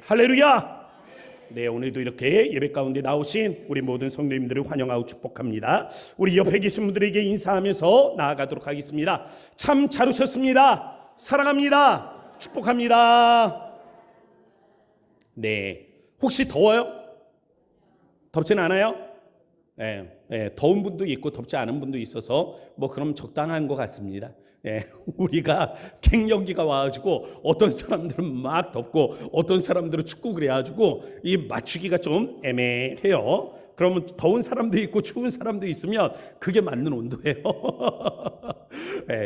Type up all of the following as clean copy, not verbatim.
할렐루야. 네, 오늘도 이렇게 예배 가운데 나오신 우리 모든 성도님들을 환영하고 축복합니다. 우리 옆에 계신 분들에게 인사하면서 나아가도록 하겠습니다. 참 잘 오셨습니다. 사랑합니다. 축복합니다. 네, 혹시 더워요? 덥진 않아요? 더운 분도 있고 덥지 않은 분도 있어서 그럼 적당한 것 같습니다. 우리가 갱년기가 와가지고 어떤 사람들은 막 덥고 어떤 사람들은 춥고 그래가지고 이 맞추기가 좀 애매해요. 그러면 더운 사람도 있고 추운 사람도 있으면 그게 맞는 온도예요.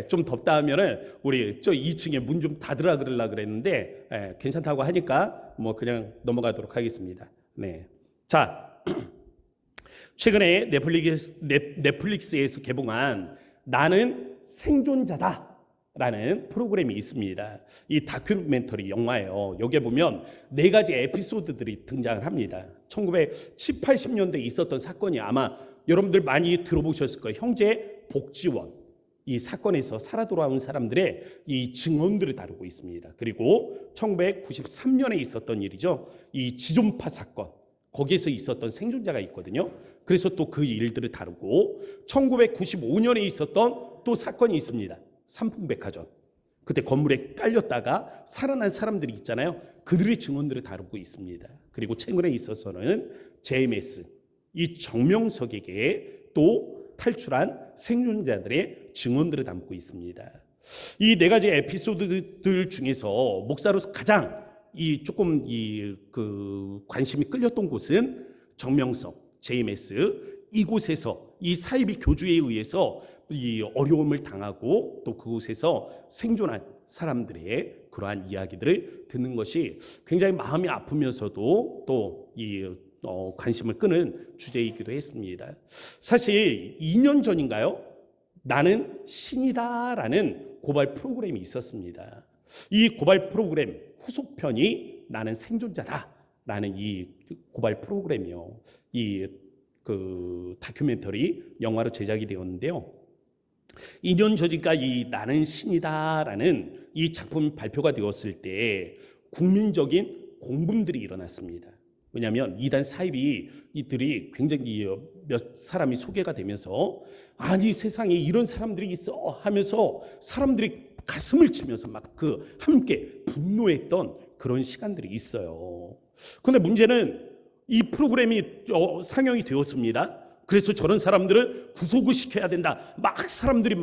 좀 덥다 하면은 우리 저 2층에 문 좀 닫으라 그러려 그랬는데 괜찮다고 하니까 그냥 넘어가도록 하겠습니다. 네, 자. 최근에 넷플릭스에서 개봉한 나는 생존자다라는 프로그램이 있습니다. 이 다큐멘터리 영화예요. 여기에 보면 4가지 에피소드들이 등장을 합니다. 1970, 80년대에 있었던 사건이 아마 여러분들 많이 들어보셨을 거예요. 형제 복지원. 이 사건에서 살아 돌아온 사람들의 이 증언들을 다루고 있습니다. 그리고 1993년에 있었던 일이죠. 이 지존파 사건. 거기에서 있었던 생존자가 있거든요. 그래서 또 그 일들을 다루고 1995년에 있었던 또 사건이 있습니다. 삼풍백화점. 그때 건물에 깔렸다가 살아난 사람들이 있잖아요. 그들의 증언들을 다루고 있습니다. 그리고 최근에 있어서는 JMS, 이 정명석에게 또 탈출한 생존자들의 증언들을 담고 있습니다. 이 4가지 에피소드들 중에서 목사로서 가장 관심이 끌렸던 곳은 정명석, JMS, 이곳에서 이 사이비 교주에 의해서 이 어려움을 당하고 또 그곳에서 생존한 사람들의 그러한 이야기들을 듣는 것이 굉장히 마음이 아프면서도 또 관심을 끄는 주제이기도 했습니다. 사실 2년 전인가요? 나는 신이다라는 고발 프로그램이 있었습니다. 이 고발 프로그램 후속편이 나는 생존자다라는 이 고발 프로그램이요. 이 다큐멘터리 영화로 제작이 되었는데요. 2년 전이니까 이 나는 신이다라는 이 작품이 발표가 되었을 때 국민적인 공분들이 일어났습니다. 왜냐하면 이단 사이비 이들이 굉장히 몇 사람이 소개가 되면서 아니 세상에 이런 사람들이 있어 하면서 사람들이 가슴을 치면서 함께 분노했던 그런 시간들이 있어요. 그런데 문제는 이 프로그램이 상영이 되었습니다. 그래서 저런 사람들을 구속을 시켜야 된다. 사람들이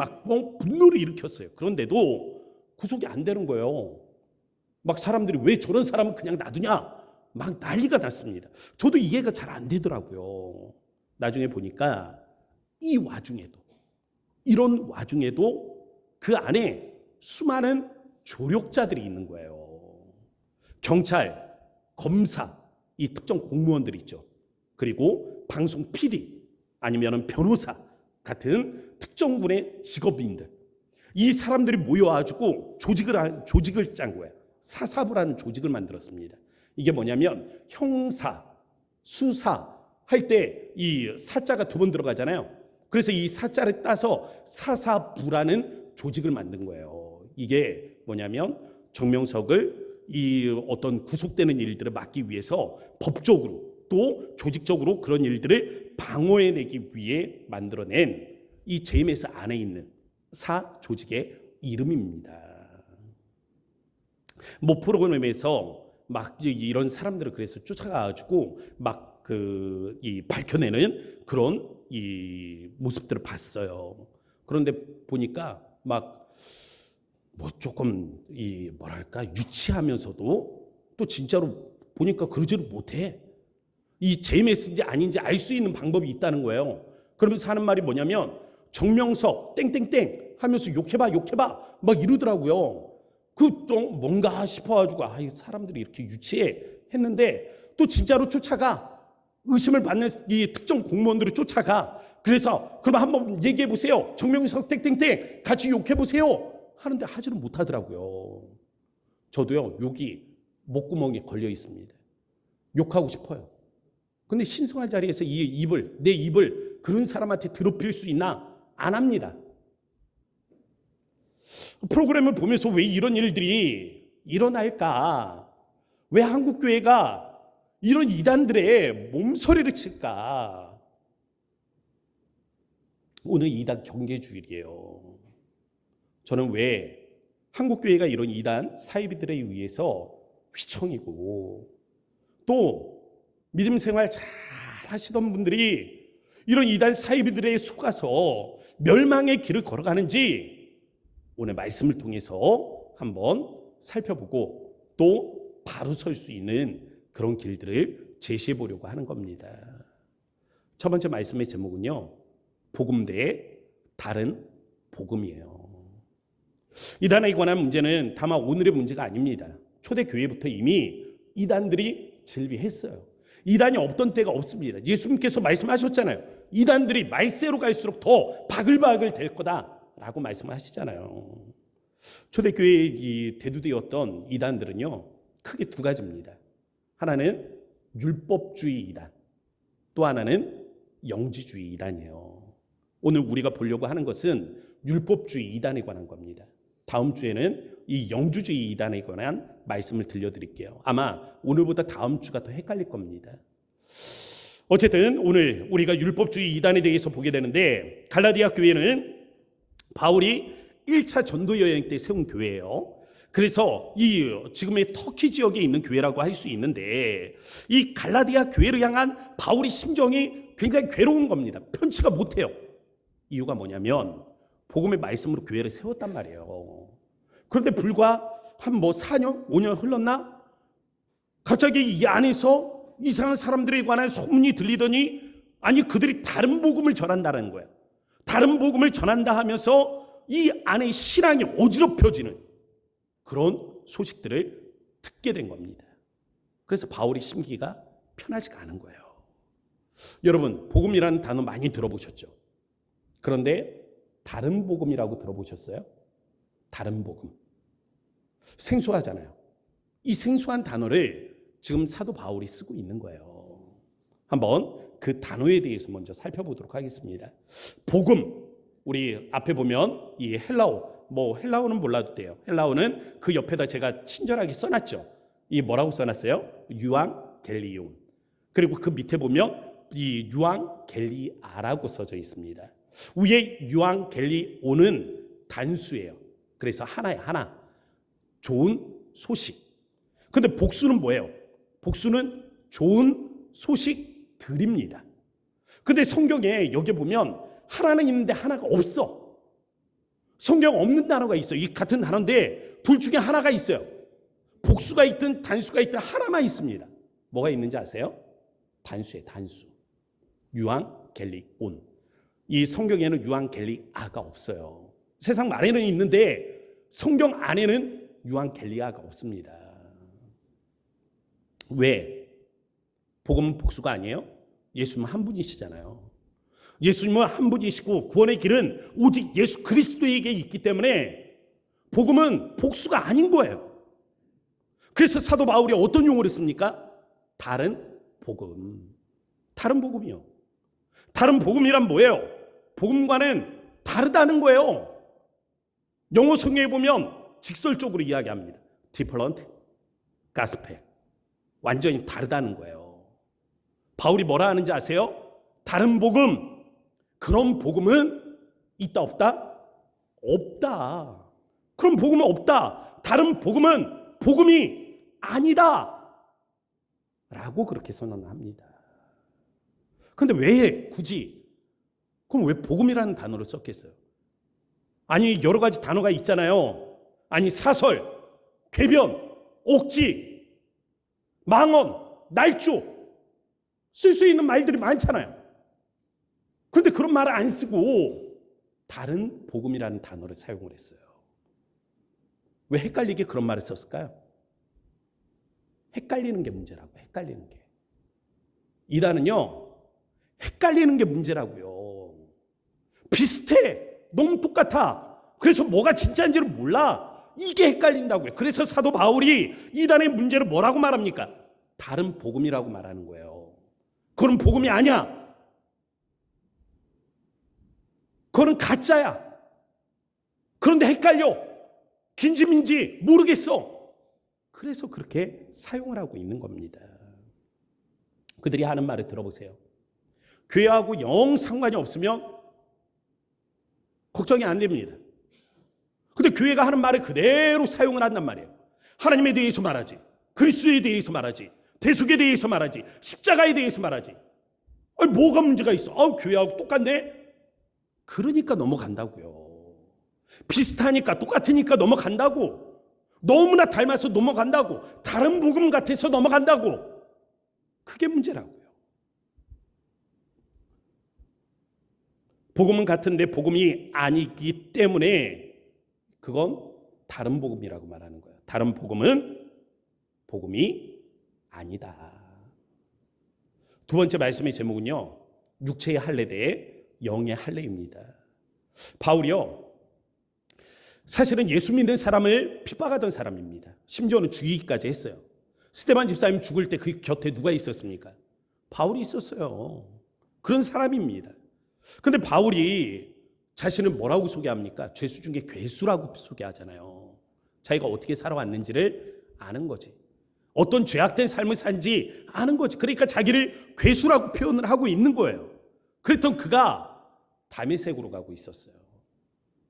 분노를 일으켰어요. 그런데도 구속이 안 되는 거예요. 사람들이 왜 저런 사람은 그냥 놔두냐? 난리가 났습니다. 저도 이해가 잘 안 되더라고요. 나중에 보니까 이런 와중에도 그 안에 수많은 조력자들이 있는 거예요. 경찰, 검사, 이 특정 공무원들이 있죠. 그리고 방송 PD 아니면 변호사 같은 특정군의 직업인들. 이 사람들이 모여가지고 조직을 짠 거예요. 사사부라는 조직을 만들었습니다. 이게 뭐냐면 형사, 수사 할 때 이 사자가 2번 들어가잖아요. 그래서 이 사자를 따서 사사부라는 조직을 만든 거예요. 이게 뭐냐면 정명석을 이 어떤 구속되는 일들을 막기 위해서 법적으로 또 조직적으로 그런 일들을 방어해내기 위해 만들어낸 이 JMS 안에 있는 사 조직의 이름입니다. 프로그램에서 이런 사람들을 그래서 쫓아가가지고 밝혀내는 그런 이 모습들을 봤어요. 그런데 보니까 조금 유치하면서도 또 진짜로 보니까 그러지를 못해. 이 JMS인지 아닌지 알 수 있는 방법이 있다는 거예요. 그러면서 하는 말이 뭐냐면 정명석 땡땡땡 하면서 욕해봐 이러더라고요. 또 뭔가 싶어가지고 이 사람들이 이렇게 유치해 했는데 또 진짜로 쫓아가. 의심을 받는 이 특정 공무원들을 쫓아가. 그래서 그럼 한번 얘기해 보세요. 정명석 땡땡땡 같이 욕해 보세요. 하는데 하지는 못하더라고요. 저도요, 욕이 목구멍에 걸려 있습니다. 욕하고 싶어요. 근데 신성한 자리에서 내 입을 그런 사람한테 더럽힐 수 있나? 안 합니다. 프로그램을 보면서 왜 이런 일들이 일어날까? 왜 한국교회가 이런 이단들의 몸서리를 칠까? 오늘 이단 경계주일이에요. 저는 왜 한국교회가 이런 이단 사이비들에 의해서 휘청이고 또 믿음 생활 잘 하시던 분들이 이런 이단 사이비들에 속아서 멸망의 길을 걸어가는지 오늘 말씀을 통해서 한번 살펴보고 또 바로 설 수 있는 그런 길들을 제시해 보려고 하는 겁니다. 첫 번째 말씀의 제목은요, 복음 대 다른 복음이에요. 이단에 관한 문제는 다만 오늘의 문제가 아닙니다. 초대교회부터 이미 이단들이 즐비했어요. 이단이 없던 때가 없습니다. 예수님께서 말씀하셨잖아요. 이단들이 말세로 갈수록 더 바글바글 될 거다라고 말씀하시잖아요. 초대교회에 이 대두되었던 이단들은요, 크게 두 가지입니다. 하나는 율법주의 이단, 또 하나는 영지주의 이단이에요. 오늘 우리가 보려고 하는 것은 율법주의 이단에 관한 겁니다. 다음 주에는 이 영주주의 이단에 관한 말씀을 들려드릴게요. 아마 오늘보다 다음 주가 더 헷갈릴 겁니다. 어쨌든 오늘 우리가 율법주의 이단에 대해서 보게 되는데, 갈라디아 교회는 바울이 1차 전도 여행 때 세운 교회예요. 그래서 이 지금의 터키 지역에 있는 교회라고 할 수 있는데, 이 갈라디아 교회를 향한 바울의 심정이 굉장히 괴로운 겁니다. 편치가 못해요. 이유가 뭐냐면 복음의 말씀으로 교회를 세웠단 말이에요. 그런데 불과 한 4년, 5년 흘렀나? 갑자기 이 안에서 이상한 사람들에 관한 소문이 들리더니, 아니 그들이 다른 복음을 전한다는 거야. 다른 복음을 전한다 하면서 이 안에 신앙이 어지럽혀지는 그런 소식들을 듣게 된 겁니다. 그래서 바울의 심기가 편하지가 않은 거예요. 여러분, 복음이라는 단어 많이 들어보셨죠? 그런데 다른 복음이라고 들어보셨어요? 다른 복음. 생소하잖아요. 이 생소한 단어를 지금 사도 바울이 쓰고 있는 거예요. 한번 그 단어에 대해서 먼저 살펴보도록 하겠습니다. 복음, 우리 앞에 보면 이 헬라어, 헬라어는 몰라도 돼요. 헬라어는 그 옆에다 제가 친절하게 써놨죠. 이 뭐라고 써놨어요? 유앙겔리온. 그리고 그 밑에 보면 이 유앙겔리아라고 써져 있습니다. 위에 유앙겔리온은 단수예요. 그래서 하나예요, 하나. 좋은 소식. 근데 복수는 뭐예요? 복수는 좋은 소식들입니다. 근데 성경에 여기 보면 하나는 있는데 하나가 없어. 성경 없는 단어가 있어요. 이 같은 단어인데 둘 중에 하나가 있어요. 복수가 있든 단수가 있든 하나만 있습니다. 뭐가 있는지 아세요? 단수예요, 단수. 유앙겔리온. 이 성경에는 유앙겔리아가 없어요. 세상 말에는 있는데 성경 안에는 유앙겔리아가 없습니다. 왜? 복음은 복수가 아니에요? 예수님은 한 분이시잖아요. 예수님은 한 분이시고 구원의 길은 오직 예수 그리스도에게 있기 때문에 복음은 복수가 아닌 거예요. 그래서 사도 바울이 어떤 용어를 씁니까? 다른 복음. 다른 복음이요. 다른 복음이란 뭐예요? 복음과는 다르다는 거예요. 영어 성경에 보면 직설적으로 이야기합니다. different gospel. 완전히 다르다는 거예요. 바울이 뭐라 하는지 아세요? 다른 복음. 그런 복음은 있다 없다? 없다. 그럼 복음은 없다. 다른 복음은 복음이 아니다. 라고 그렇게 선언합니다. 그런데 왜 굳이? 그럼 왜 복음이라는 단어를 썼겠어요? 아니 여러 가지 단어가 있잖아요. 아니 사설, 궤변, 옥지, 망언, 날조 쓸 수 있는 말들이 많잖아요. 그런데 그런 말을 안 쓰고 다른 복음이라는 단어를 사용을 했어요. 왜 헷갈리게 그런 말을 썼을까요? 헷갈리는 게 문제라고. 헷갈리는 게. 이단은요, 헷갈리는 게 문제라고요. 비슷해. 너무 똑같아. 그래서 뭐가 진짜인지를 몰라. 이게 헷갈린다고요. 그래서 사도 바울이 이단의 문제를 뭐라고 말합니까? 다른 복음이라고 말하는 거예요. 그건 복음이 아니야. 그거는 가짜야. 그런데 헷갈려. 긴지민지 모르겠어. 그래서 그렇게 사용을 하고 있는 겁니다. 그들이 하는 말을 들어보세요. 교회하고 영 상관이 없으면 걱정이 안 됩니다. 근데 교회가 하는 말을 그대로 사용을 한단 말이에요. 하나님에 대해서 말하지, 그리스도에 대해서 말하지, 대속에 대해서 말하지, 십자가에 대해서 말하지. 아니, 뭐가 문제가 있어? 교회하고 똑같네? 그러니까 넘어간다고요. 비슷하니까, 똑같으니까 넘어간다고. 너무나 닮아서 넘어간다고. 다른 복음 같아서 넘어간다고. 그게 문제라고요. 복음은 같은데 복음이 아니기 때문에 그건 다른 복음이라고 말하는 거예요. 다른 복음은 복음이 아니다. 두 번째 말씀의 제목은요, 육체의 할례 대 영의 할례입니다. 바울이요, 사실은 예수 믿는 사람을 핍박하던 사람입니다. 심지어는 죽이기까지 했어요. 스데반 집사님 죽을 때 그 곁에 누가 있었습니까? 바울이 있었어요. 그런 사람입니다. 근데 바울이 자신을 뭐라고 소개합니까? 죄수 중에 괴수라고 소개하잖아요. 자기가 어떻게 살아왔는지를 아는 거지. 어떤 죄악된 삶을 산지 아는 거지. 그러니까 자기를 괴수라고 표현을 하고 있는 거예요. 그랬던 그가 다메섹으로 가고 있었어요.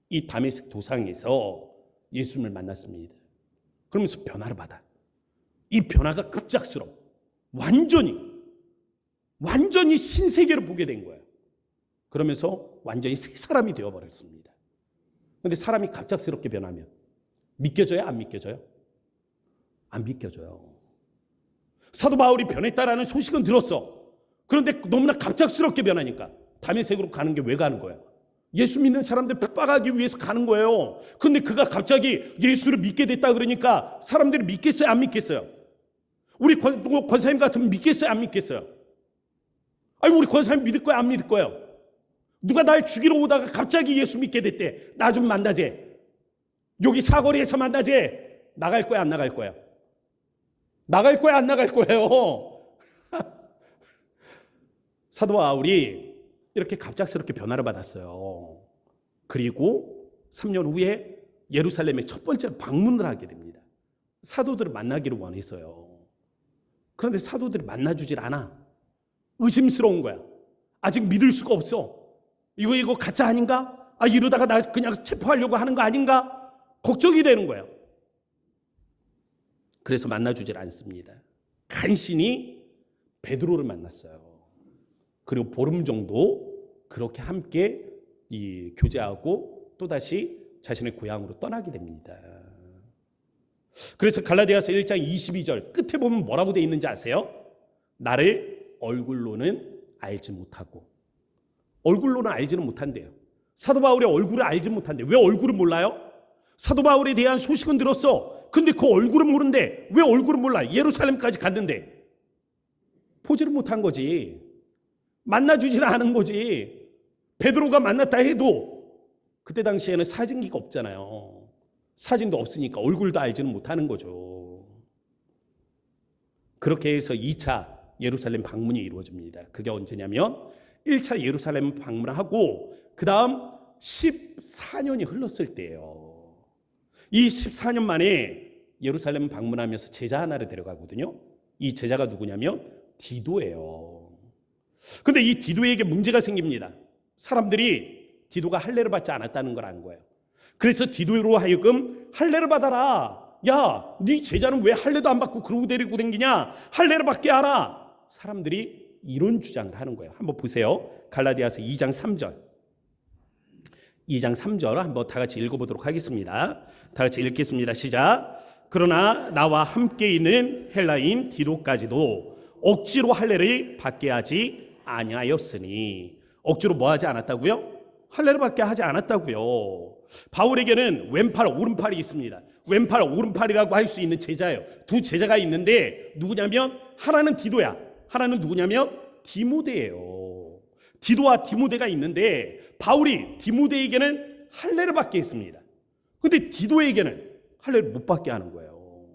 이 다메섹 도상에서 예수님을 만났습니다. 그러면서 변화를 받아. 이 변화가 급작스러워. 완전히 신세계를 보게 된 거예요. 그러면서 완전히 새 사람이 되어버렸습니다. 그런데 사람이 갑작스럽게 변하면 믿겨져요? 안 믿겨져요? 안 믿겨져요. 사도 바울이 변했다라는 소식은 들었어. 그런데 너무나 갑작스럽게 변하니까 다메섹으로 가는 게 왜 가는 거야? 예수 믿는 사람들 핍박하기 위해서 가는 거예요. 그런데 그가 갑자기 예수를 믿게 됐다 그러니까 사람들이 믿겠어요? 안 믿겠어요? 우리 권사님 같으면 믿겠어요? 안 믿겠어요? 아니, 우리 권사님 믿을 거야? 안 믿을 거예요? 누가 날 죽이러 오다가 갑자기 예수 믿게 됐대. 나 좀 만나재. 여기 사거리에서 만나재. 나갈 거야? 안 나갈 거야? 나갈 거야? 안 나갈 거예요? 사도 바울이 이렇게 갑작스럽게 변화를 받았어요. 그리고 3년 후에 예루살렘에 첫 번째로 방문을 하게 됩니다. 사도들을 만나기를 원해서요. 그런데 사도들이 만나주질 않아. 의심스러운 거야. 아직 믿을 수가 없어. 이거 가짜 아닌가? 이러다가 나 그냥 체포하려고 하는 거 아닌가? 걱정이 되는 거예요. 그래서 만나주질 않습니다. 간신히 베드로를 만났어요. 그리고 보름 정도 그렇게 함께 교제하고 또다시 자신의 고향으로 떠나게 됩니다. 그래서 갈라디아서 1장 22절 끝에 보면 뭐라고 되어 있는지 아세요? 나를 얼굴로는 알지 못하고. 얼굴로는 알지는 못한대요. 사도 바울의 얼굴을 알지 못한대. 왜 얼굴을 몰라요? 사도 바울에 대한 소식은 들었어. 근데 그 얼굴은 모른대. 왜 얼굴은 몰라? 예루살렘까지 갔는데. 보지를 못한 거지. 만나주지는 않은 거지. 베드로가 만났다 해도 그때 당시에는 사진기가 없잖아요. 사진도 없으니까 얼굴도 알지는 못하는 거죠. 그렇게 해서 2차 예루살렘 방문이 이루어집니다. 그게 언제냐면 1차 예루살렘 방문을 하고 그 다음 14년이 흘렀을 때예요. 이 14년 만에 예루살렘 방문하면서 제자 하나를 데려가거든요. 이 제자가 누구냐면 디도예요. 근데 이 디도에게 문제가 생깁니다. 사람들이 디도가 할례를 받지 않았다는 걸 안 거예요. 그래서 디도로 하여금 할례를 받아라. 야, 네 제자는 왜 할례도 안 받고 그러고 데리고 다니냐? 할례를 받게 하라. 사람들이 이런 주장을 하는 거예요. 한번 보세요. 갈라디아서 2장 3절. 2장 3절 한번 다 같이 읽어보도록 하겠습니다. 다 같이 읽겠습니다. 시작. 그러나 나와 함께 있는 헬라인 디도까지도 억지로 할례를 받게 하지 아니하였으니. 억지로 뭐 하지 않았다고요? 할례를 받게 하지 않았다고요. 바울에게는 왼팔 오른팔이 있습니다. 왼팔 오른팔이라고 할 수 있는 제자예요. 두 제자가 있는데 누구냐면 하나는 디도야. 하나는 누구냐면 디모데예요. 디도와 디모데가 있는데 바울이 디모데에게는 할례를 받게 했습니다. 그런데 디도에게는 할례를 못 받게 하는 거예요.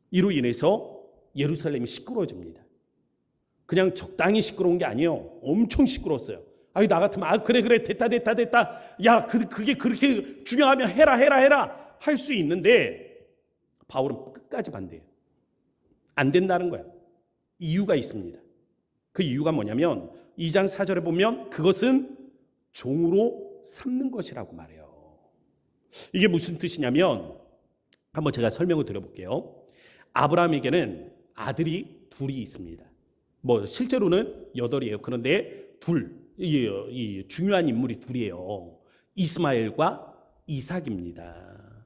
이로 인해서 예루살렘이 시끄러워집니다. 그냥 적당히 시끄러운 게 아니에요. 엄청 시끄러웠어요. 나 같으면 그래 됐다. 야, 그게 그렇게 중요하면 해라 할 수 있는데 바울은 끝까지 반대해요. 안 된다는 거예요. 이유가 있습니다. 그 이유가 뭐냐면 2장 4절에 보면 그것은 종으로 삼는 것이라고 말해요. 이게 무슨 뜻이냐면 한번 제가 설명을 드려볼게요. 아브라함에게는 아들이 둘이 있습니다. 뭐 실제로는 8이에요. 그런데 이 중요한 인물이 둘이에요. 이스마엘과 이삭입니다.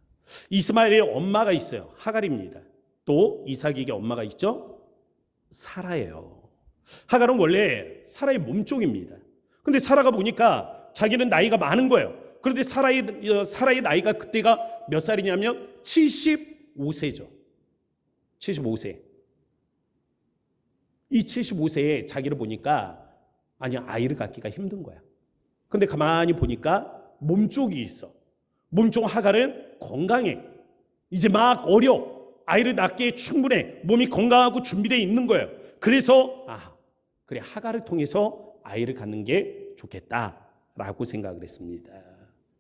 이스마엘의 엄마가 있어요. 하갈입니다. 또 이삭에게 엄마가 있죠. 사라예요. 하갈은 원래 사라의 몸종입니다. 근데 사라가 보니까 자기는 나이가 많은 거예요. 그런데 사라의 나이가 그때가 몇 살이냐면 75세죠. 75세. 이 75세에 자기를 보니까 아이를 갖기가 힘든 거야. 근데 가만히 보니까 몸종이 있어. 몸종 하갈은 건강해. 이제 막 어려. 아이를 낳기에 충분해. 몸이 건강하고 준비되어 있는 거예요. 그래서 그래, 하갈을 통해서 아이를 갖는 게 좋겠다라고 생각을 했습니다.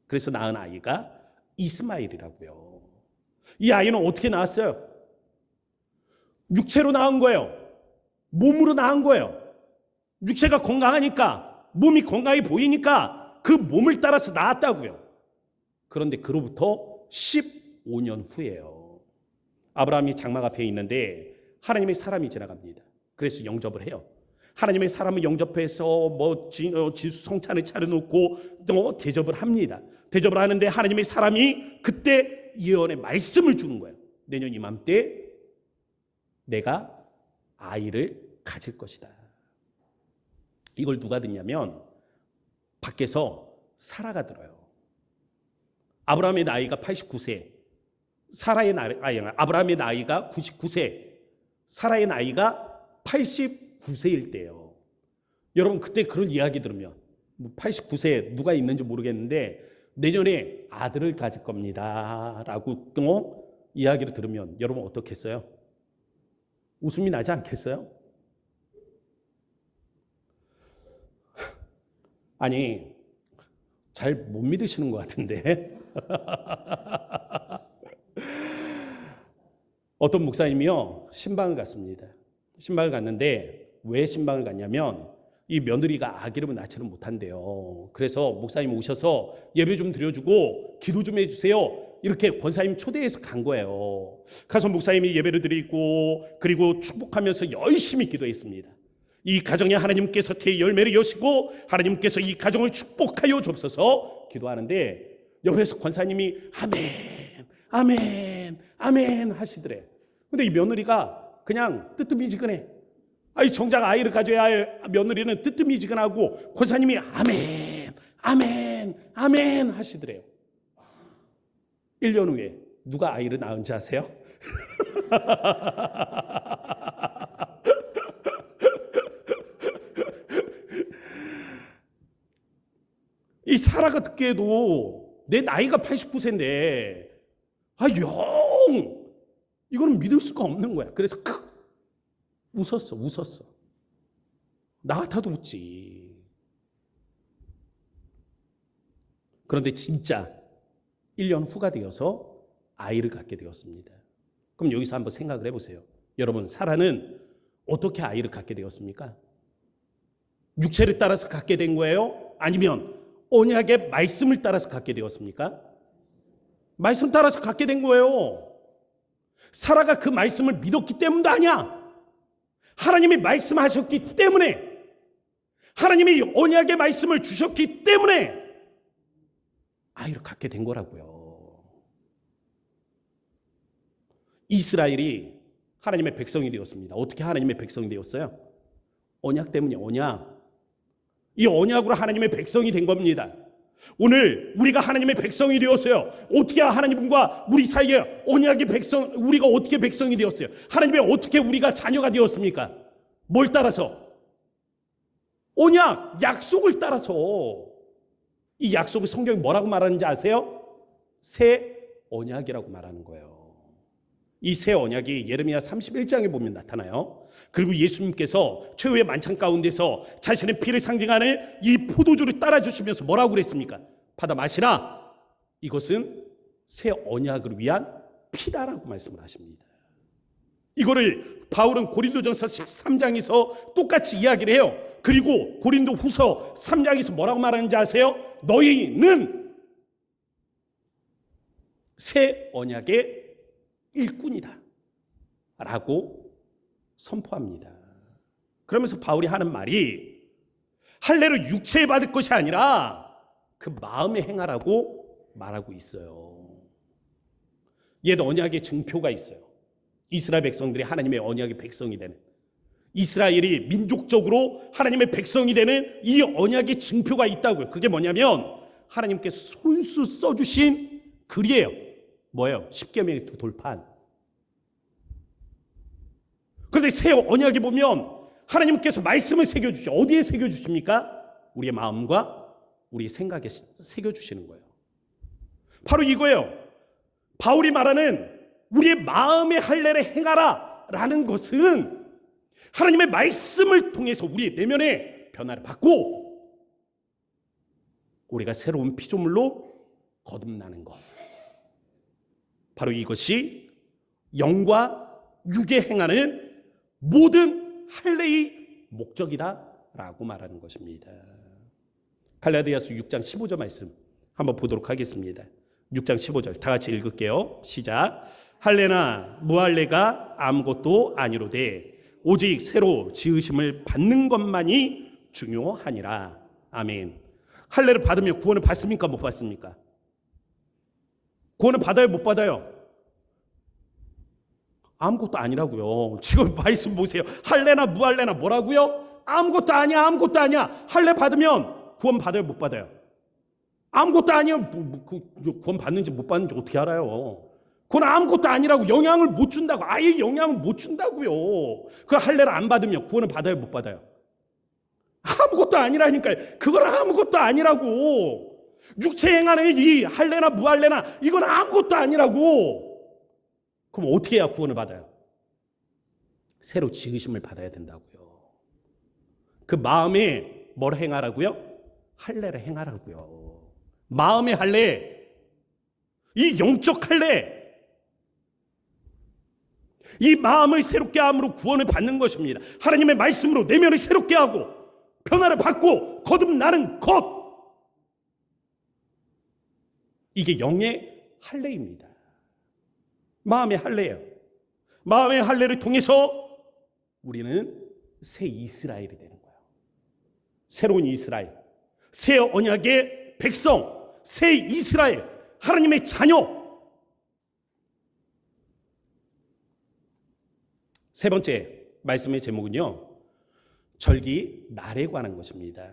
그래서 낳은 아이가 이스마엘이라고요. 이 아이는 어떻게 낳았어요? 육체로 낳은 거예요. 몸으로 낳은 거예요. 육체가 건강하니까, 몸이 건강해 보이니까 그 몸을 따라서 낳았다고요. 그런데 그로부터 15년 후에요. 아브라함이 장막 앞에 있는데 하나님의 사람이 지나갑니다. 그래서 영접을 해요. 하나님의 사람을 영접해서 진수성찬을 차려놓고 대접을 합니다. 대접을 하는데 하나님의 사람이 그때 예언의 말씀을 주는 거예요. 내년 이맘때 내가 아이를 가질 것이다. 이걸 누가 듣냐면 밖에서 사라가 들어요. 아브라함의 나이가 89세, 아브라함의 나이가 99세, 사라의 나이가 89세일 때예요. 여러분 그때 그런 이야기 들으면 89세 누가 있는지 모르겠는데 내년에 아들을 가질 겁니다 라고 이야기를 들으면 여러분 어떻겠어요? 웃음이 나지 않겠어요? 아니, 잘 못 믿으시는 것 같은데. 어떤 목사님이요, 신방을 갔습니다. 신방을 갔는데 왜 신방을 갔냐면 이 며느리가 아기를 낳지를 못한대요. 그래서 목사님 오셔서 예배 좀 드려주고 기도 좀 해주세요. 이렇게 권사님 초대해서 간 거예요. 가서 목사님이 예배를 드리고 그리고 축복하면서 열심히 기도했습니다. 이 가정에 하나님께서 태의 열매를 여시고 하나님께서 이 가정을 축복하여 주옵소서 기도하는데 옆에서 권사님이 아멘 아멘 아멘 하시더래. 근데 이 며느리가 그냥 뜨뜻미지근해. 정작 아이를 가져야 할 며느리는 뜨뜻미지근하고 권사님이 아멘 아멘 아멘 하시더래요. 1년 후에 누가 아이를 낳은지 아세요? 이 사라가 듣기에도 내 나이가 89세인데 이거는 믿을 수가 없는 거야. 그래서 웃었어. 나 같아도 웃지. 그런데 진짜 1년 후가 되어서 아이를 갖게 되었습니다. 그럼 여기서 한번 생각을 해보세요. 여러분, 사라는 어떻게 아이를 갖게 되었습니까? 육체를 따라서 갖게 된 거예요? 아니면 언약의 말씀을 따라서 갖게 되었습니까? 말씀 따라서 갖게 된 거예요. 사라가 그 말씀을 믿었기 때문도 아니야. 하나님이 말씀하셨기 때문에, 하나님이 언약의 말씀을 주셨기 때문에 아이를 갖게 된 거라고요. 이스라엘이 하나님의 백성이 되었습니다. 어떻게 하나님의 백성이 되었어요? 언약 때문에. 언약. 이 언약으로 하나님의 백성이 된 겁니다. 오늘 우리가 하나님의 백성이 되었어요. 어떻게 하나님과 우리 사이에 언약의 백성, 우리가 어떻게 백성이 되었어요? 하나님의 어떻게 우리가 자녀가 되었습니까? 뭘 따라서? 언약, 약속을 따라서. 이 약속을 성경이 뭐라고 말하는지 아세요? 새 언약이라고 말하는 거예요. 이 새 언약이 예레미야 31장에 보면 나타나요. 그리고 예수님께서 최후의 만찬 가운데서 자신의 피를 상징하는 이 포도주를 따라주시면서 뭐라고 그랬습니까? 받아 마시라. 이것은 새 언약을 위한 피다라고 말씀을 하십니다. 이거를 바울은 고린도전서 13장에서 똑같이 이야기를 해요. 그리고 고린도후서 3장에서 뭐라고 말하는지 아세요? 너희는 새 언약의 일꾼이다 라고 선포합니다. 그러면서 바울이 하는 말이 할례를 육체에 받을 것이 아니라 그 마음에 행하라고 말하고 있어요. 옛 언약의 증표가 있어요. 이스라엘 백성들이 하나님의 언약의 백성이 되는, 이스라엘이 민족적으로 하나님의 백성이 되는 이 언약의 증표가 있다고요. 그게 뭐냐면 하나님께서 손수 써주신 글이에요. 뭐예요? 십계명의 두 돌판. 그런데 새 언약에 보면 하나님께서 말씀을 새겨주시죠. 어디에 새겨주십니까? 우리의 마음과 우리의 생각에 새겨주시는 거예요. 바로 이거예요. 바울이 말하는 우리의 마음의 할례를 행하라 라는 것은 하나님의 말씀을 통해서 우리의 내면의 변화를 받고 우리가 새로운 피조물로 거듭나는 것, 바로 이것이 영과 육에 행하는 모든 할례의 목적이다라고 말하는 것입니다. 갈라디아서 6장 15절 말씀 한번 보도록 하겠습니다. 6장 15절 다 같이 읽을게요. 시작. 할례나 무할례가 아무것도 아니로되 오직 새로 지으심을 받는 것만이 중요하니라. 아멘. 할례를 받으면 구원을 받습니까? 못 받습니까? 구원을 받아요? 못 받아요? 아무것도 아니라고요. 지금 말씀 보세요. 할례나 무할례나 뭐라고요? 아무것도 아니야. 아무것도 아니야. 할례 받으면 구원 받아요? 못 받아요? 아무것도 아니에요. 구원 받는지 못 받는지 어떻게 알아요? 그건 아무것도 아니라고. 영향을 못 준다고. 아예 영향을 못 준다고요. 그 할례를 안 받으면 구원을 받아요? 못 받아요? 아무것도 아니라니까요. 그건 아무것도 아니라고. 육체 행하는 이 할례나 무할례나 이건 아무것도 아니라고. 그럼 어떻게 해야 구원을 받아요? 새로 지으심을 받아야 된다고요. 그 마음에 뭘 행하라고요? 할례를 행하라고요. 마음의 할례, 이 영적 할례, 이 마음을 새롭게 함으로 구원을 받는 것입니다. 하나님의 말씀으로 내면을 새롭게 하고 변화를 받고 거듭나는 것, 이게 영의 할례입니다. 마음의 할례예요. 마음의 할례를 통해서 우리는 새 이스라엘이 되는 거예요. 새로운 이스라엘, 새 언약의 백성, 새 이스라엘, 하나님의 자녀. 세 번째 말씀의 제목은요, 절기 날에 관한 것입니다.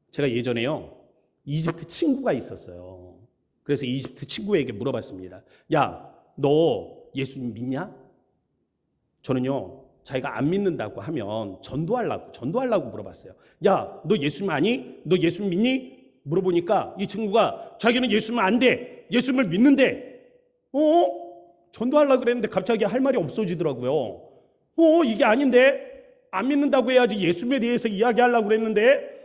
제가 예전에요, 이집트 친구가 있었어요. 그래서 이집트 친구에게 물어봤습니다. 야, 너 예수님 믿냐? 저는요, 자기가 안 믿는다고 하면 전도하려고 물어봤어요. 야, 너 예수님 아니? 너 예수님 믿니? 물어보니까 이 친구가 자기는 예수님 안 돼. 예수님을 믿는데, 전도하려고 그랬는데 갑자기 할 말이 없어지더라고요. 이게 아닌데? 안 믿는다고 해야지 예수님에 대해서 이야기하려고 그랬는데,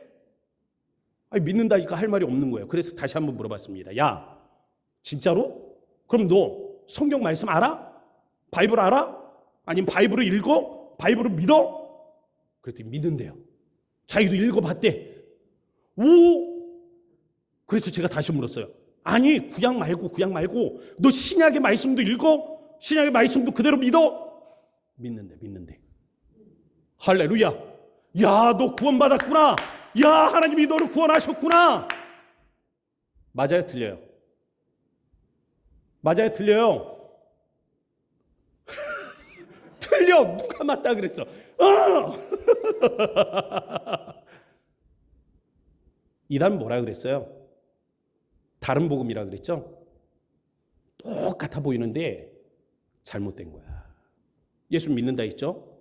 아니, 믿는다니까 할 말이 없는 거예요. 그래서 다시 한번 물어봤습니다. 야, 진짜로? 그럼 너 성경 말씀 알아? 바이블 알아? 아니면 바이블을 읽어? 바이블을 믿어? 그랬더니 믿는데요. 자기도 읽어봤대. 그래서 제가 다시 물었어요. 아니, 구약 말고 너 신약의 말씀도 읽어? 신약의 말씀도 그대로 믿어? 믿는데. 할렐루야. 야, 너 구원받았구나. 야, 하나님이 너를 구원하셨구나. 맞아요, 틀려요? 맞아요, 틀려요? 틀려. 누가 맞다 그랬어? 이단 뭐라 그랬어요? 다른 복음이라 그랬죠? 똑같아 보이는데 잘못된 거야. 예수 믿는다 했죠?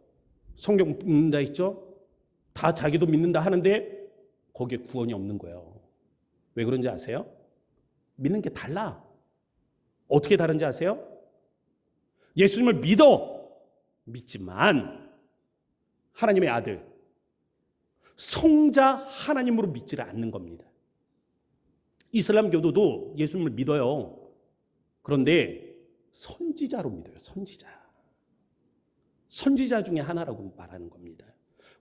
성경 믿는다 했죠? 다 자기도 믿는다 하는데 거기에 구원이 없는 거예요. 왜 그런지 아세요? 믿는 게 달라. 어떻게 다른지 아세요? 예수님을 믿지만 하나님의 아들, 성자 하나님으로 믿지를 않는 겁니다. 이슬람 교도도 예수님을 믿어요. 그런데 선지자로 믿어요. 선지자 중에 하나라고 말하는 겁니다.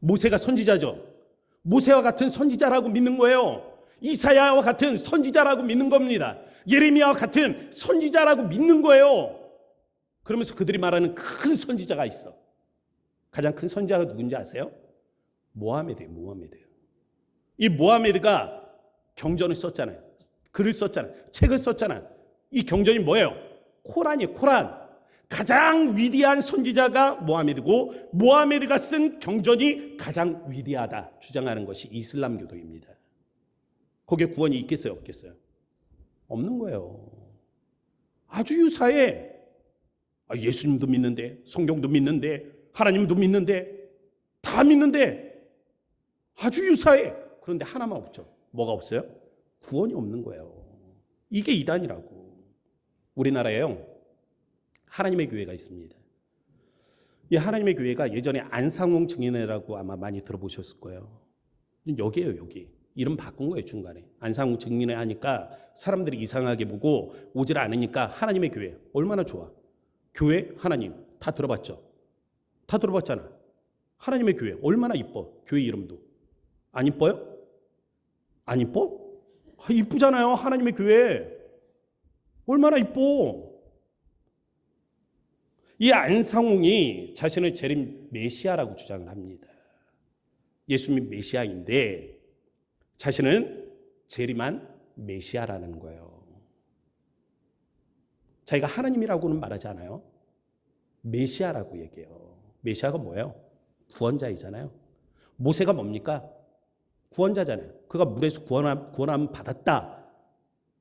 모세가 선지자죠. 모세와 같은 선지자라고 믿는 거예요. 이사야와 같은 선지자라고 믿는 겁니다. 예레미야와 같은 선지자라고 믿는 거예요. 그러면서 그들이 말하는 큰 선지자가 있어. 가장 큰 선지자가 누군지 아세요? 모하메드예요. 이 모하메드가 경전을 썼잖아요. 글을 썼잖아요. 책을 썼잖아요. 이 경전이 뭐예요? 코란이에요. 코란. 가장 위대한 선지자가 모하메드고, 모하메드가 쓴 경전이 가장 위대하다 주장하는 것이 이슬람교도입니다. 거기에 구원이 있겠어요? 없겠어요? 없는 거예요. 아주 유사해. 예수님도 믿는데, 성경도 믿는데, 하나님도 믿는데, 다 믿는데 아주 유사해. 그런데 하나만 없죠. 뭐가 없어요? 구원이 없는 거예요. 이게 이단이라고. 우리나라에요, 하나님의 교회가 있습니다. 이 하나님의 교회가 예전에 안상홍 증인회라고 아마 많이 들어보셨을 거예요. 여기에요, 여기. 이름 바꾼 거예요, 중간에. 안상홍 증인회 하니까 사람들이 이상하게 보고 오질 않으니까 하나님의 교회. 얼마나 좋아. 교회, 하나님 다 들어봤죠? 다 들어봤잖아. 하나님의 교회 얼마나 이뻐. 교회 이름도. 안 이뻐요? 안 이뻐? 이쁘잖아요. 하나님의 교회 얼마나 이뻐. 이 안상홍이 자신을 재림 메시아라고 주장을 합니다. 예수님이 메시아인데 자신은 재림한 메시아라는 거예요. 자기가 하나님이라고는 말하지 않아요. 메시아라고 얘기해요. 메시아가 뭐예요? 구원자이잖아요. 모세가 뭡니까? 구원자잖아요. 그가 물에서 구원함 받았다.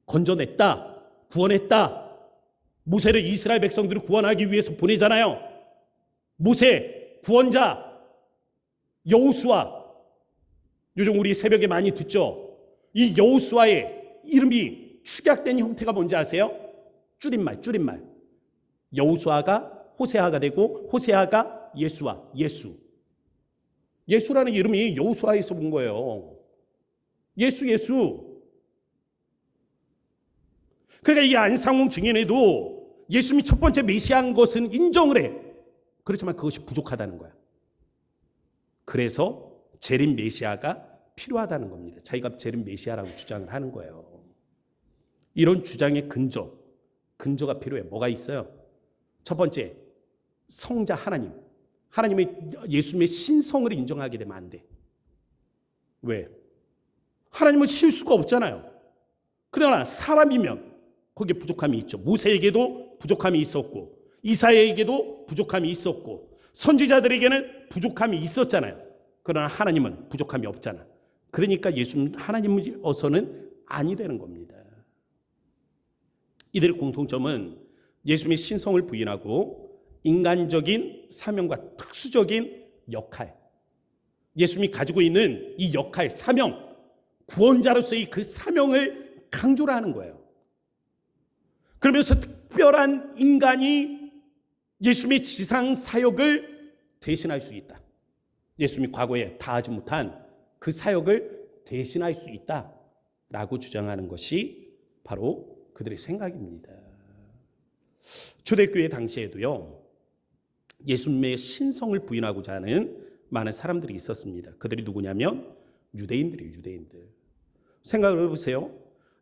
건져냈다. 구원했다. 모세를 이스라엘 백성들을 구원하기 위해서 보내잖아요. 모세, 구원자, 여호수아. 요즘 우리 새벽에 많이 듣죠. 이 여호수아의 이름이 축약된 형태가 뭔지 아세요? 줄임말. 여호수아가 호세아가 되고 호세아가 예수아, 예수. 예수라는 이름이 여호수아에서 본 거예요. 예수. 그러니까 이 안상홍 증인에도 예수님이 첫 번째 메시아인 것은 인정을 해. 그렇지만 그것이 부족하다는 거야. 그래서 재림 메시아가 필요하다는 겁니다. 자기가 재림 메시아라고 주장을 하는 거예요. 이런 주장의 근저가 필요해. 뭐가 있어요? 첫 번째, 성자 하나님. 하나님의 예수님의 신성을 인정하게 되면 안 돼. 왜? 하나님은 실수가 없잖아요. 그러나 사람이면 거기에 부족함이 있죠. 모세에게도 부족함이 있었고 이사야에게도 부족함이 있었고 선지자들에게는 부족함이 있었잖아요. 그러나 하나님은 부족함이 없잖아. 그러니까 예수님 하나님으로서는 아니 되는 겁니다. 이들의 공통점은 예수님의 신성을 부인하고 인간적인 사명과 특수적인 역할, 예수님이 가지고 있는 이 역할, 사명, 구원자로서의 그 사명을 강조를 하는 거예요. 그러면서 특별한 인간이 예수님의 지상 사역을 대신할 수 있다. 예수님이 과거에 다 하지 못한 그 사역을 대신할 수 있다라고 주장하는 것이 바로 그들의 생각입니다. 초대교회 당시에도요, 예수님의 신성을 부인하고자 하는 많은 사람들이 있었습니다. 그들이 누구냐면 유대인들이에요. 유대인들. 생각을 해보세요.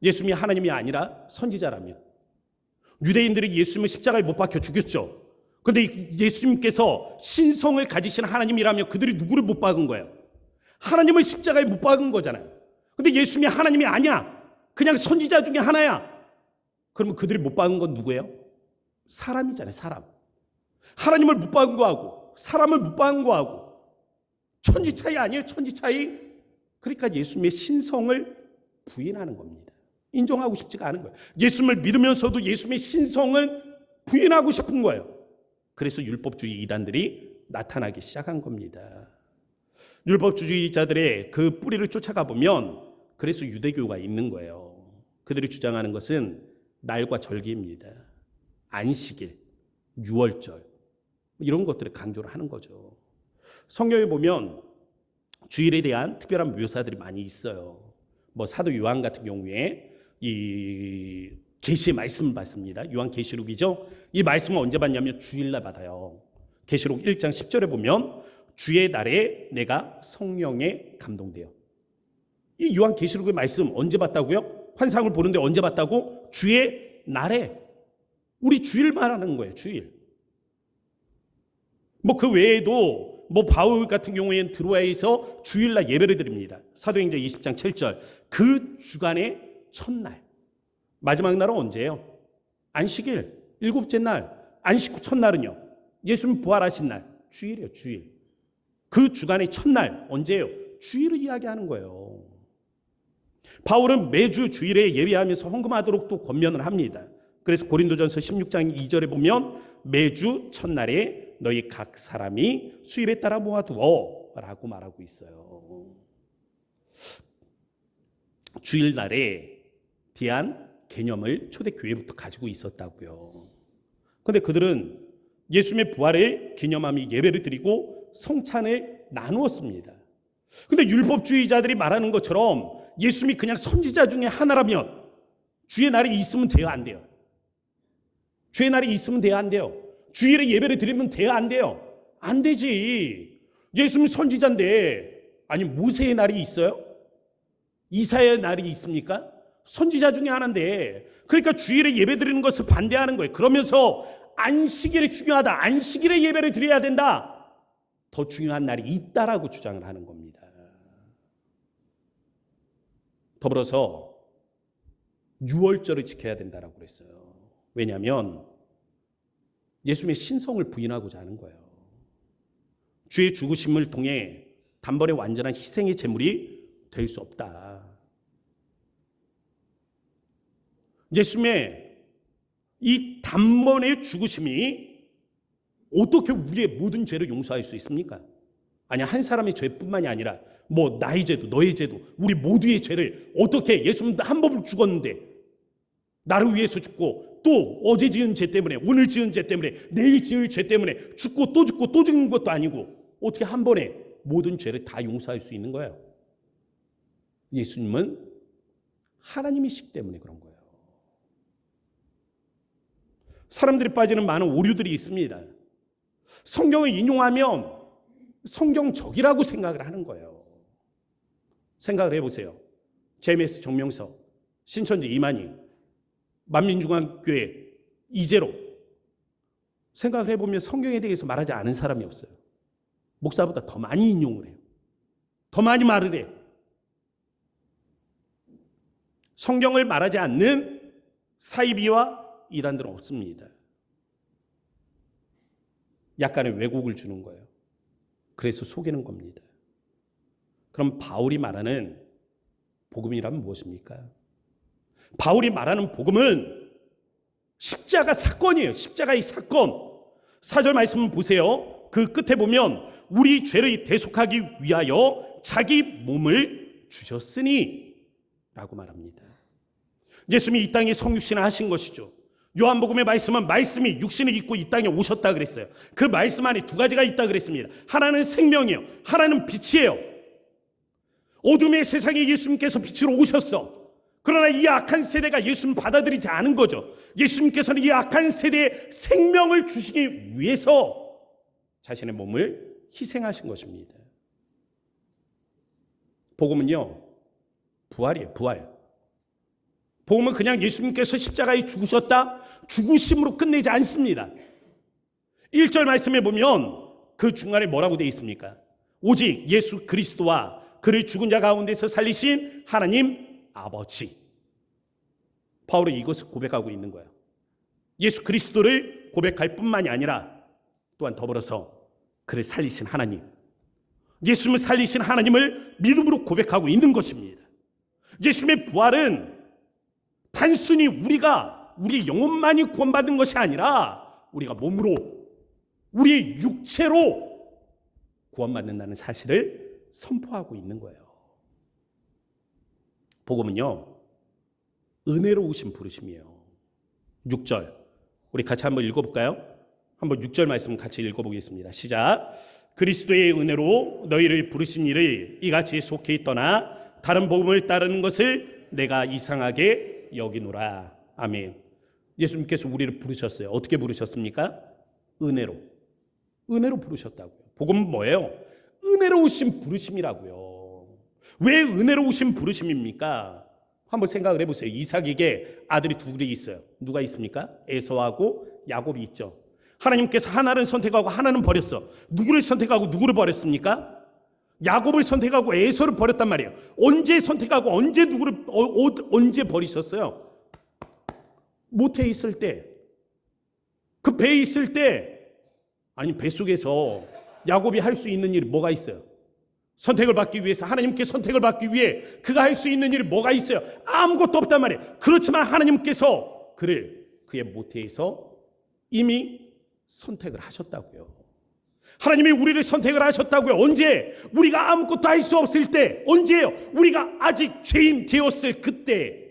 예수님이 하나님이 아니라 선지자라면 유대인들이 예수님을 십자가에 못 박혀 죽였죠. 그런데 예수님께서 신성을 가지신 하나님이라면 그들이 누구를 못 박은 거예요? 하나님을 십자가에 못 박은 거잖아요. 그런데 예수님이 하나님이 아니야. 그냥 선지자 중에 하나야. 그러면 그들이 못 박은 건 누구예요? 사람이잖아요. 사람. 하나님을 못 박은 거하고 사람을 못 박은 거하고 천지 차이 아니에요? 천지 차이. 그러니까 예수님의 신성을 부인하는 겁니다. 인정하고 싶지가 않은 거예요. 예수님을 믿으면서도 예수님의 신성은 부인하고 싶은 거예요. 그래서 율법주의 이단들이 나타나기 시작한 겁니다. 율법주의자들의 그 뿌리를 쫓아가 보면 그래서 유대교가 있는 거예요. 그들이 주장하는 것은 날과 절기입니다. 안식일, 유월절 이런 것들을 강조를 하는 거죠. 성경에 보면 주일에 대한 특별한 묘사들이 많이 있어요. 뭐 사도 요한 같은 경우에 이 계시의 말씀을 받습니다. 요한계시록이죠. 이 말씀을 언제 받냐면 주일날 받아요. 계시록 1장 10절에 보면 주의 날에 내가 성령에 감동돼요. 이 요한계시록의 말씀 언제 받다고요? 환상을 보는데 언제 받다고? 주의 날에. 우리 주일 말하는 거예요. 주일. 뭐 그 외에도 뭐 바울 같은 경우에는 드로아에서 주일날 예배를 드립니다. 사도행전 20장 7절. 그 주간의 첫날. 마지막 날은 언제예요? 안식일. 일곱째 날. 안식 후 첫날은요? 예수님 부활하신 날. 주일이에요. 주일. 그 주간의 첫날 언제예요? 주일을 이야기하는 거예요. 바울은 매주 주일에 예배하면서 헌금하도록 또 권면을 합니다. 그래서 고린도전서 16장 2절에 보면 매주 첫날에 너희 각 사람이 수입에 따라 모아두어 라고 말하고 있어요. 주일날에 대한 개념을 초대교회부터 가지고 있었다고요. 그런데 그들은 예수님의 부활을 기념하며 예배를 드리고 성찬을 나누었습니다. 그런데 율법주의자들이 말하는 것처럼 예수님이 그냥 선지자 중에 하나라면 주의 날이 있으면 돼요? 안 돼요? 주의 날이 있으면 돼요? 안 돼요? 주일에 예배를 드리면 돼요? 안 돼요? 안 되지. 예수님 선지자인데 아니 모세의 날이 있어요? 이사야의 날이 있습니까? 선지자 중에 하나인데 그러니까 주일에 예배 드리는 것을 반대하는 거예요. 그러면서 안식일이 중요하다. 안식일에 예배를 드려야 된다. 더 중요한 날이 있다라고 주장을 하는 겁니다. 더불어서 유월절을 지켜야 된다라고 그랬어요. 왜냐하면 예수님의 신성을 부인하고자 하는 거예요. 주의 죽으심을 통해 단번에 완전한 희생의 제물이 될 수 없다. 예수님의 이 단번의 죽으심이 어떻게 우리의 모든 죄를 용서할 수 있습니까? 아니 한 사람의 죄뿐만이 아니라 뭐 나의 죄도 너의 죄도 우리 모두의 죄를 어떻게 예수님 한 번 죽었는데 나를 위해서 죽고 또 어제 지은 죄 때문에 오늘 지은 죄 때문에 내일 지을 죄 때문에 죽고 또 죽는 것도 아니고 어떻게 한 번에 모든 죄를 다 용서할 수 있는 거예요? 예수님은 하나님이시기 때문에 그런 거예요. 사람들이 빠지는 많은 오류들이 있습니다. 성경을 인용하면 성경적이라고 생각을 하는 거예요. 생각을 해보세요. JMS 정명석, 신천지 이만희, 만민중앙교회 이재로 생각을 해보면 성경에 대해서 말하지 않은 사람이 없어요. 목사보다 더 많이 인용을 해요. 더 많이 말을 해요. 성경을 말하지 않는 사이비와 이단들은 없습니다. 약간의 왜곡을 주는 거예요. 그래서 속이는 겁니다. 그럼 바울이 말하는 복음이라면 무엇입니까? 바울이 말하는 복음은 십자가 사건이에요. 십자가의 사건. 4절 말씀 보세요. 그 끝에 보면 우리 죄를 대속하기 위하여 자기 몸을 주셨으니 라고 말합니다. 예수님이 이 땅에 성육신을 하신 것이죠. 요한복음의 말씀은 말씀이 육신을 입고 이 땅에 오셨다 그랬어요. 그 말씀 안에 두 가지가 있다 그랬습니다. 하나는 생명이에요. 하나는 빛이에요. 어둠의 세상에 예수님께서 빛으로 오셨어. 그러나 이 악한 세대가 예수님 받아들이지 않은 거죠. 예수님께서는 이 악한 세대에 생명을 주시기 위해서 자신의 몸을 희생하신 것입니다. 복음은요, 부활이에요. 부활. 복음은 그냥 예수님께서 십자가에 죽으셨다, 죽으심으로 끝내지 않습니다. 1절 말씀에 보면 그 중간에 뭐라고 되어 있습니까? 오직 예수 그리스도와 그를 죽은 자 가운데서 살리신 하나님 아버지. 바울은 이것을 고백하고 있는 거예요. 예수 그리스도를 고백할 뿐만이 아니라 또한 더불어서 그를 살리신 하나님, 예수님을 살리신 하나님을 믿음으로 고백하고 있는 것입니다. 예수님의 부활은 단순히 우리의 영혼만이 구원받는 것이 아니라 우리가 몸으로, 우리의 육체로 구원받는다는 사실을 선포하고 있는 거예요. 복음은요, 은혜로우신 부르심이에요. 6절 우리 같이 한번 읽어볼까요? 한번 6절 말씀 같이 읽어보겠습니다. 시작. 그리스도의 은혜로 너희를 부르신 이를 이같이 속히 떠나 다른 복음을 따르는 것을 내가 이상하게 여기노라. 아멘. 예수님께서 우리를 부르셨어요. 어떻게 부르셨습니까? 은혜로. 은혜로 부르셨다고요. 복음은 뭐예요? 은혜로우신 부르심이라고요. 왜 은혜로우신 부르심입니까? 한번 생각을 해보세요. 이삭에게 아들이 둘이 있어요. 누가 있습니까? 에서하고 야곱이 있죠. 하나님께서 하나를 선택하고 하나는 버렸어. 누구를 선택하고 누구를 버렸습니까? 야곱을 선택하고 에서를 버렸단 말이에요. 언제 선택하고 언제 누구를 언제 버리셨어요? 모태에 있을 때, 그 배에 있을 때, 아니 뱃속에서 야곱이 할 수 있는 일이 뭐가 있어요? 선택을 받기 위해서, 하나님께 선택을 받기 위해 그가 할 수 있는 일이 뭐가 있어요? 아무것도 없단 말이에요. 그렇지만 하나님께서 그를 그의 모태에서 이미 선택을 하셨다고요. 하나님이 우리를 선택을 하셨다고요. 언제? 우리가 아무것도 할 수 없을 때. 언제예요? 우리가 아직 죄인 되었을 그때.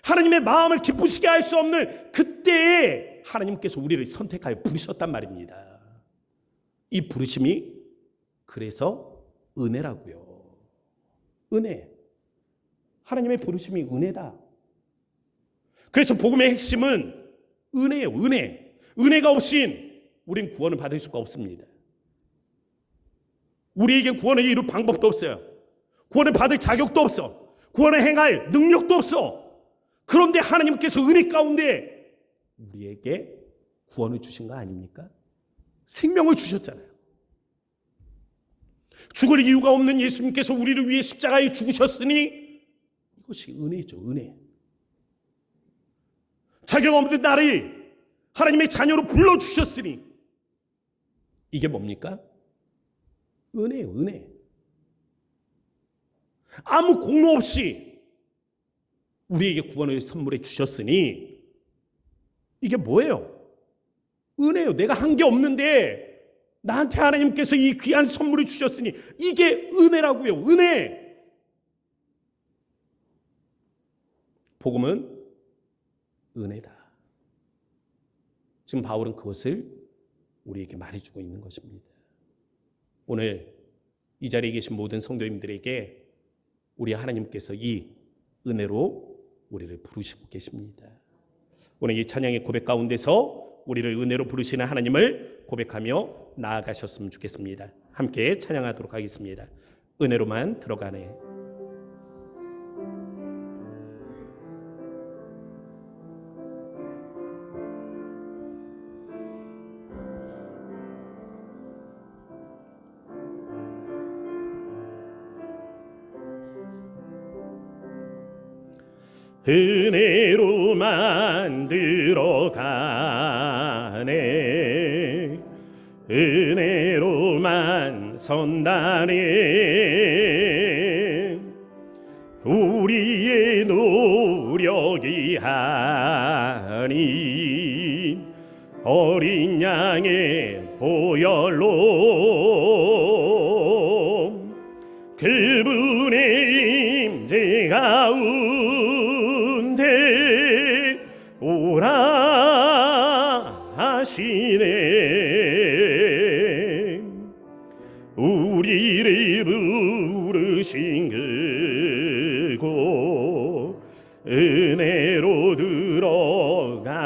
하나님의 마음을 기쁘시게 할 수 없는 그때에 하나님께서 우리를 선택하여 부르셨단 말입니다. 이 부르심이 그래서 은혜라고요. 은혜. 하나님의 부르심이 은혜다. 그래서 복음의 핵심은 은혜예요. 은혜. 은혜가 없인 우린 구원을 받을 수가 없습니다. 우리에게 구원을 이룰 방법도 없어요. 구원을 받을 자격도 없어. 구원을 행할 능력도 없어. 그런데 하나님께서 은혜 가운데 우리에게 구원을 주신 거 아닙니까? 생명을 주셨잖아요. 죽을 이유가 없는 예수님께서 우리를 위해 십자가에 죽으셨으니 이것이 은혜죠. 은혜. 자격 없는 나를 하나님의 자녀로 불러주셨으니 이게 뭡니까? 은혜예요. 은혜. 아무 공로 없이 우리에게 구원을 선물해 주셨으니 이게 뭐예요? 은혜요. 내가 한 게 없는데 나한테 하나님께서 이 귀한 선물을 주셨으니 이게 은혜라고요. 은혜. 복음은 은혜다. 지금 바울은 그것을 우리에게 말해주고 있는 것입니다. 오늘 이 자리에 계신 모든 성도님들에게 우리 하나님께서 이 은혜로 우리를 부르시고 계십니다. 오늘 이 찬양의 고백 가운데서 우리를 은혜로 부르시는 하나님을 고백하며 나아가셨으면 좋겠습니다. 함께 찬양하도록 하겠습니다. 은혜로만 들어가네. 은혜로만 들어가네. 은혜로만 선다네. 우리의 노력이 아닌 어린 양의 보혈로 그분의 임재 가운데 오라 하시네. 우리를 부르신 그곳 은혜로 들어가네.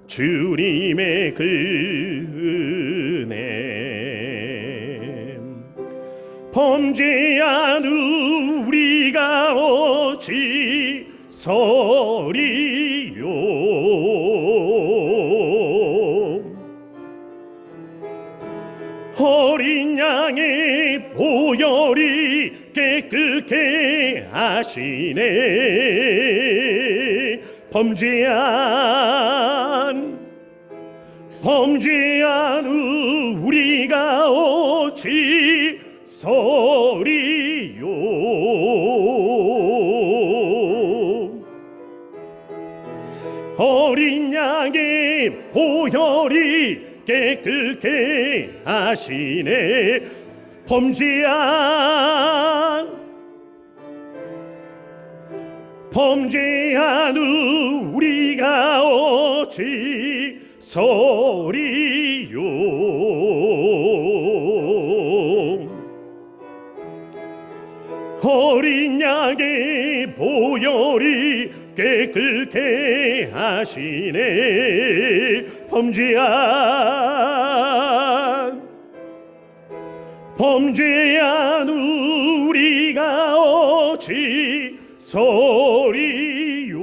주님의 그 은혜 범죄한 우리가 어찌 서리요. 어린 양의 보혈이 깨끗게 하시네. 범죄한 우리가 어찌 서리요. 어린 양의 보혈이 깨끗게 하시네. 범죄한 우리가 어찌 서리요. 어린 양의 보혈이 깨끗게 하시네. 범죄한 우리가 어찌 소리요.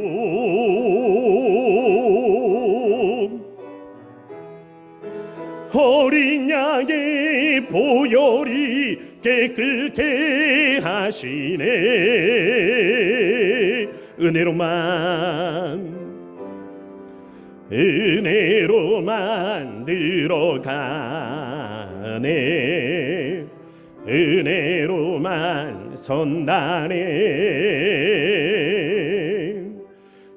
어린 양의 보혈이 깨끗게 하시네. 은혜로만 들어가네. 은혜로만 선다네.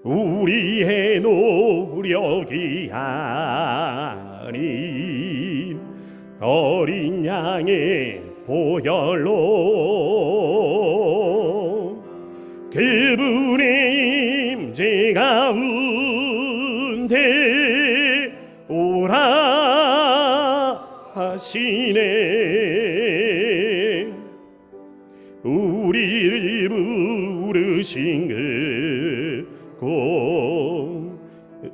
우리의 노력이 아닌 어린 양의 보혈로 그분의 임재 가운데 오라 하시네. 우리를 부르신 그곳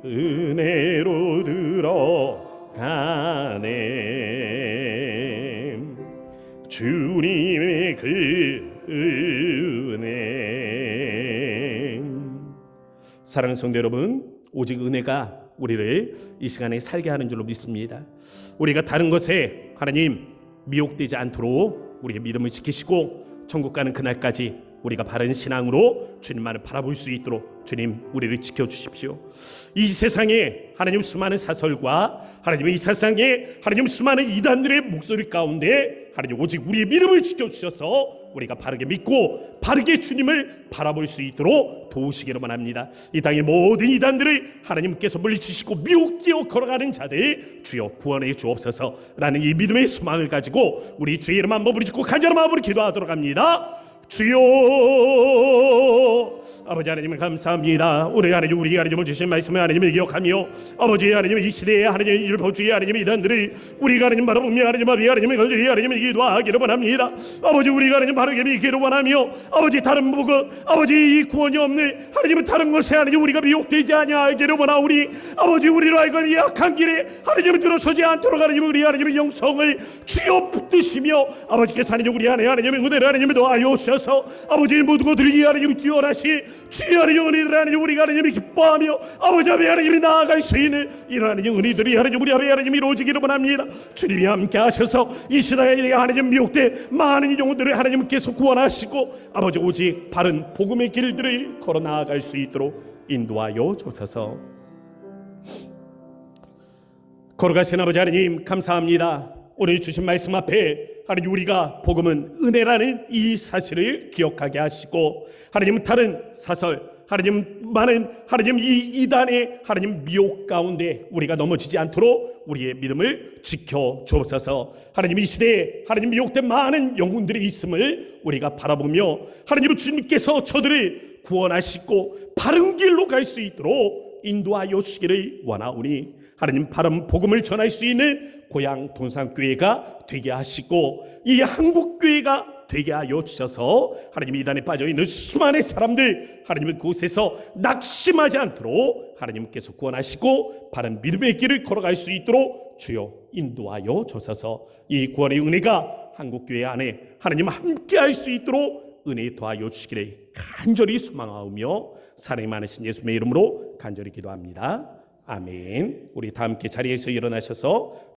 은혜로 들어가네. 주님의 그 은혜. 사랑하는 성도 여러분, 오직 은혜가 우리를 이 시간에 살게 하는 줄로 믿습니다. 우리가 다른 것에 하나님 미혹되지 않도록 우리의 믿음을 지키시고 천국 가는 그날까지 우리가 바른 신앙으로 주님만을 바라볼 수 있도록 주님 우리를 지켜주십시오. 이 세상에 하나님 수많은 사설과 하나님 이 세상에 하나님 수많은 이단들의 목소리 가운데 하나님 오직 우리의 믿음을 지켜주셔서 우리가 바르게 믿고 바르게 주님을 바라볼 수 있도록 도우시기를 원합니다. 이 땅의 모든 이단들을 하나님께서 물리치시고 미혹되어 걸어가는 자들 주여 구원해 주옵소서라는 이 믿음의 소망을 가지고 우리 주의 이름 한번 부르짖고 간절한 마음으로 기도하도록 합니다. 주여 아버지 하나님을 감사합니다. 오늘 하나님 우리 하나님을 주신 말씀을 하나님을 기억하며 아버지 하나님 이 시대에 하나님 율법주의 하나님 이단들을 우리가 하나님 바라보며 하나님 아버지 하나님을 건조히 하나님을 기도하기를 원합니다. 아버지 우리가 하나님 바르게 믿기를 원하며 아버지 다른 복음 아버지 이 구원이 없는 하나님은 다른 것에 하나님 우리가 미혹되지 아니하기를 원하오니 아버지 우리로 하여금 이 악한 길에 하나님을 들어서지 않도록 하나님 우리 하나님의 영성을 주여 붙드시며 아버지께서 하나님 우리 안에 하나님의 은혜를 하나님을 더하여 주셔서 아버지 모든 것들이 하나님 뛰어나시 주의 하나님 은혜들 하나님 우리가 하나님이 기뻐하며 아버지 앞에 하나님이 나아갈 수 있는 이런 하나님 은혜들이 하나님 우리 앞에 하나님이 이루어지기를 원합니다. 주님이 함께 하셔서 이 시대에 하나님 미혹돼 많은 영혼들을 하나님께서 구원하시고 아버지 오직 바른 복음의 길들을 걸어 나아갈 수 있도록 인도하여 주소서. 걸어가신 아버지 하나님 감사합니다. 오늘 주신 말씀 앞에 하나님 우리가 복음은 은혜라는 이 사실을 기억하게 하시고 하나님은 다른 사설 하나님 많은 하나님 이 이단의 하나님 미혹 가운데 우리가 넘어지지 않도록 우리의 믿음을 지켜 주옵소서. 하나님 이 시대에 하나님 미혹된 많은 영혼들이 있음을 우리가 바라보며 하나님 주님께서 저들을 구원하시고 바른 길로 갈 수 있도록 인도하여 주시기를 원하오니 하나님 바른 복음을 전할 수 있는 고향 돈산교회가 되게 하시고 이 한국교회가 되게 하여 주셔서 하나님 이단에 빠져있는 수많은 사람들 하나님은 그곳에서 낙심하지 않도록 하나님께서 구원하시고 바른 믿음의 길을 걸어갈 수 있도록 주여 인도하여 주셔서 이 구원의 은혜가 한국교회 안에 하나님 함께 할 수 있도록 은혜 더하여 주시기를 간절히 소망하오며 사랑이 많으신 예수님의 이름으로 간절히 기도합니다. 아멘. 우리 다 함께 자리에서 일어나셔서